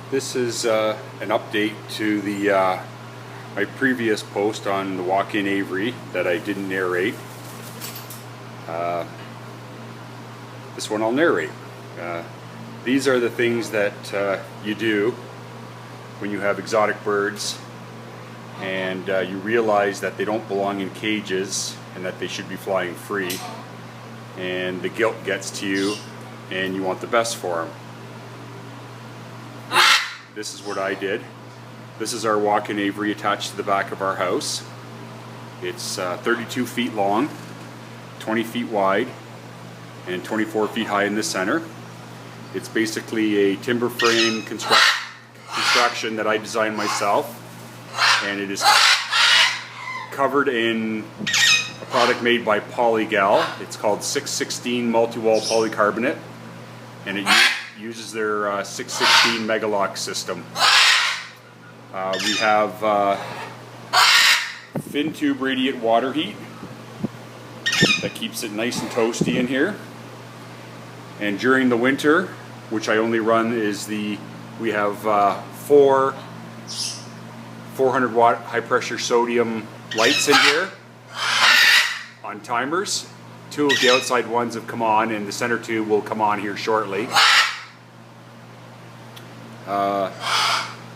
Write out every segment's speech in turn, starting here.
This is an update to the my previous post on the walk-in aviary that I didn't narrate. This one I'll narrate. These are the things that you do when you have exotic birds and you realize that they don't belong in cages and that they should be flying free, and the guilt gets to you and you want the best for them. This is what I did. This is our walk-in aviary attached to the back of our house. It's 32 feet long, 20 feet wide, and 24 feet high in the center. It's basically a timber frame construction that I designed myself, and it is covered in a product made by Polygal. It's called 616 multi-wall polycarbonate, and it uses their 616 Megalock system. We have fin tube radiant water heat that keeps it nice and toasty in here. And during the winter, which I only run, we have 4 400 watt high pressure sodium lights in here on timers. 2 of the outside ones have come on, and the center 2 will come on here shortly.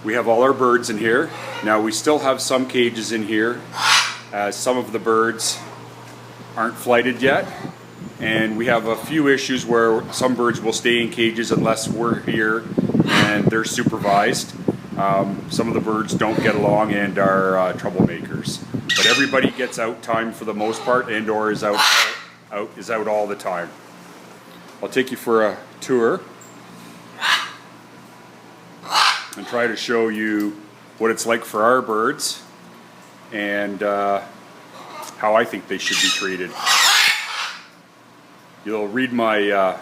We have all our birds in here. Now we still have some cages in here, as some of the birds aren't flighted yet, and we have a few issues where some birds will stay in cages unless we're here and they're supervised. Some of the birds don't get along and are troublemakers, but everybody gets out time for the most part, and or is out all the time. I'll take you for a tour and try to show you what it's like for our birds and how I think they should be treated. You'll read my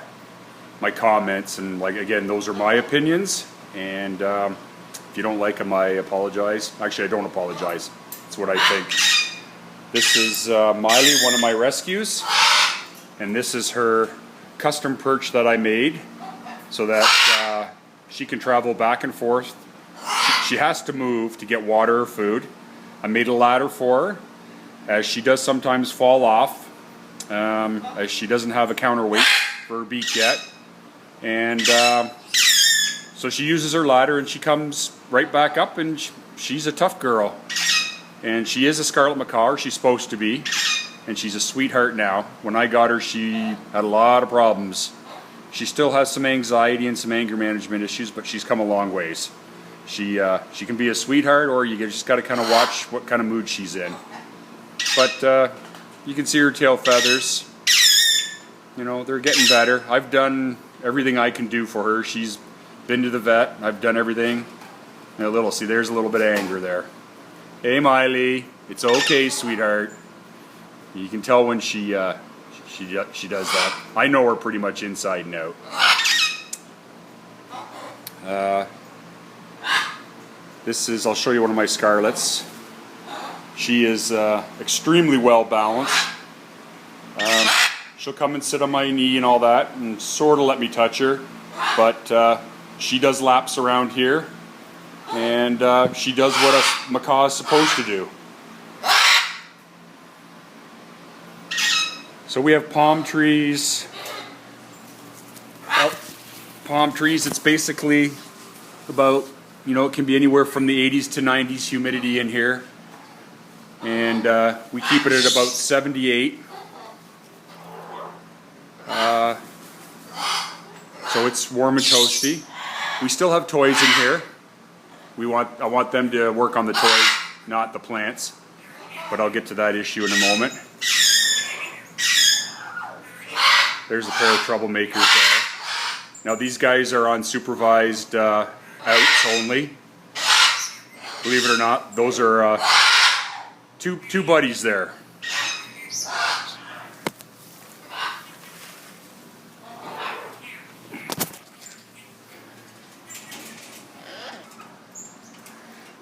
my comments, and again, those are my opinions, and if you don't like them, I apologize. Actually, I don't apologize. It's what I think. This is Miley, one of my rescues, and this is her custom perch that I made so that she can travel back and forth. She has to move to get water or food. I made a ladder for her, as she does sometimes fall off, as she doesn't have a counterweight for her beak yet. And so she uses her ladder and she comes right back up, and she's a tough girl. And she is a scarlet macaw, or she's supposed to be, and she's a sweetheart now. When I got her, she had a lot of problems. She still has some anxiety and some anger management issues, but she's come a long ways. She can be a sweetheart, or you just got to kind of watch what kind of mood she's in. But you can see her tail feathers. You know, they're getting better. I've done everything I can do for her. She's been to the vet. I've done everything. And see, there's a little bit of anger there. Hey, Miley, it's okay, sweetheart. You can tell when she does that. I know her pretty much inside and out. I'll show you one of my scarlets. She is extremely well balanced. She'll come and sit on my knee and all that, and sort of let me touch her, but she does laps around here, and she does what a macaw is supposed to do. So we have palm trees. Palm trees, it's basically about, it can be anywhere from the 80s to 90s humidity in here. And we keep it at about 78. So it's warm and toasty. We still have toys in here. I want them to work on the toys, not the plants. But I'll get to that issue in a moment. There's a pair of troublemakers there. Now these guys are on supervised outs only. Believe it or not, those are two buddies there.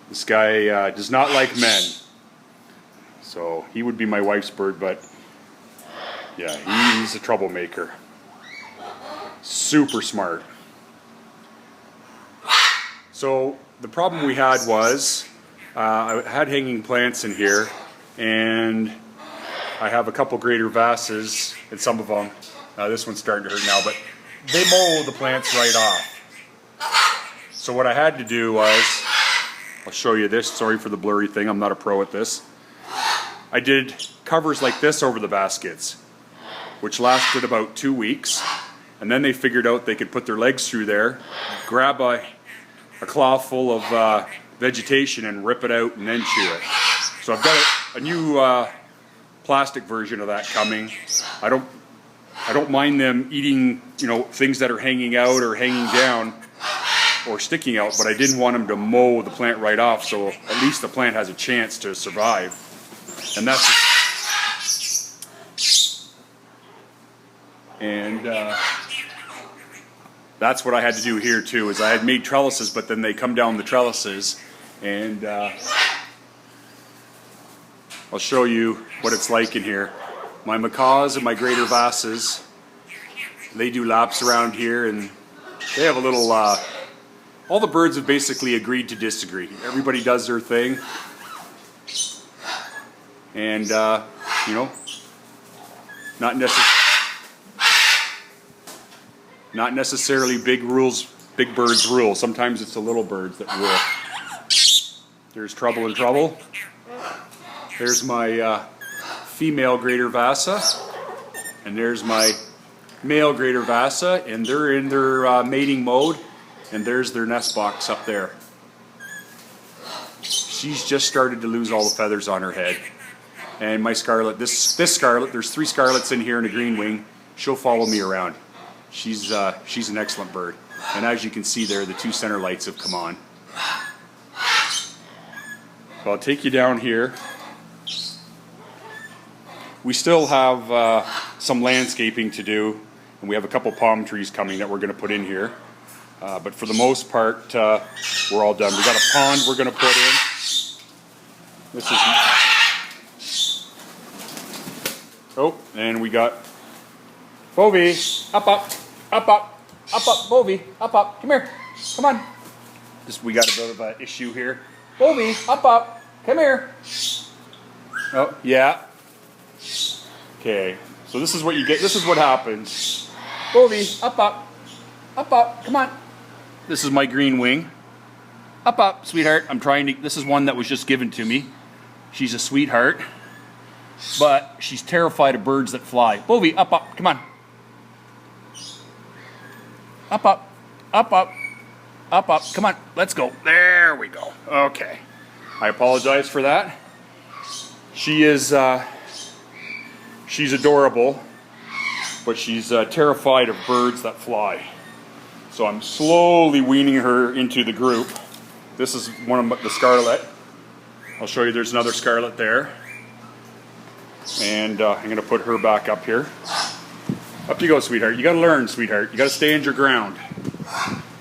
This guy does not like men, so he would be my wife's bird, but yeah, he's a troublemaker. Super smart. So the problem we had was I had hanging plants in here, and I have a couple greater vases, and some of them, this one's starting to hurt now, but they mow the plants right off. So what I had to do was, I'll show you this, sorry for the blurry thing, I'm not a pro at this. I did covers like this over the baskets, which lasted about 2 weeks, and then they figured out they could put their legs through there, grab a cloth full of vegetation and rip it out and then chew it. So I've got a new plastic version of that coming. I don't mind them eating, you know, things that are hanging out or hanging down or sticking out, but I didn't want them to mow the plant right off, so at least the plant has a chance to survive. And that's what I had to do here too, is I had made trellises, but then they come down the trellises, and I'll show you what it's like in here. My macaws and my greater vases, they do laps around here, and they have a little, all the birds have basically agreed to disagree. Everybody does their thing, and you know, not necessarily big birds rule. Sometimes it's the little birds that rule. There's trouble in trouble. There's my female greater vasa, and there's my male greater vasa, and they're in their mating mode, and there's their nest box up there. She's just started to lose all the feathers on her head. And my scarlet, this scarlet, there's 3 scarlets in here and a green wing. She'll follow me around. She's an excellent bird. And as you can see there, the 2 center lights have come on. So I'll take you down here. We still have some landscaping to do, and we have a couple palm trees coming that we're going to put in here. But for the most part, we're all done. We got a pond we're going to put in. This is... Oh, and we got Bovie, up, Bovie, up, come here, come on. We got a bit of an issue here. Bovie, up, come here. Oh, yeah. Okay, so this is what you get, this is what happens. Bovie, up, come on. This is my green wing. Up, sweetheart. This is one that was just given to me. She's a sweetheart. But she's terrified of birds that fly. Bovie, up, come on. Up, come on, let's go. There we go. Okay. I apologize for that. She is, she's adorable, but she's terrified of birds that fly. So I'm slowly weaning her into the group. This is one of the scarlet. I'll show you there's another scarlet there. And I'm going to put her back up here. Up you go, sweetheart. You got to learn, sweetheart. You got to stand your ground.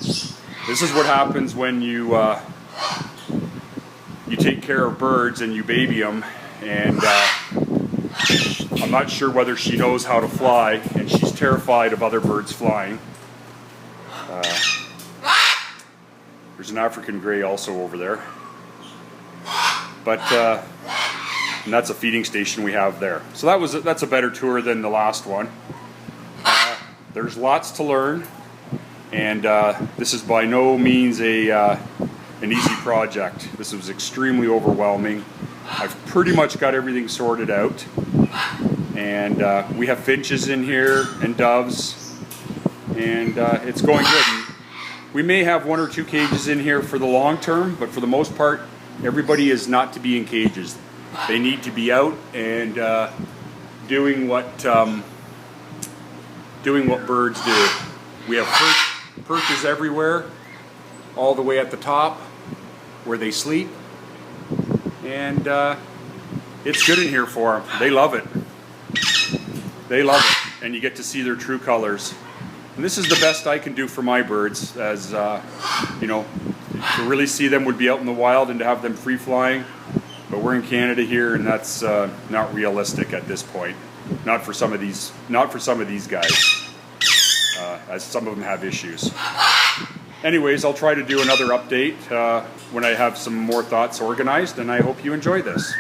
This is what happens when you take care of birds and you baby them. And I'm not sure whether she knows how to fly, and she's terrified of other birds flying. There's an African gray also over there. But and that's a feeding station we have there. So that's a better tour than the last one. There's lots to learn, and this is by no means an easy project. This was extremely overwhelming. I've pretty much got everything sorted out, and we have finches in here and doves, and it's going good. We may have 1 or 2 cages in here for the long term, but for the most part, everybody is not to be in cages. They need to be out and doing what birds do. We have perches everywhere, all the way at the top where they sleep, and it's good in here for them. They love it. They love it, and you get to see their true colors. And this is the best I can do for my birds, as you know, to really see them would be out in the wild and to have them free flying. But we're in Canada here, and that's not realistic at this point. Not for some of these guys, as some of them have issues. anyways, I'll try to do another update when I have some more thoughts organized, and I hope you enjoy this.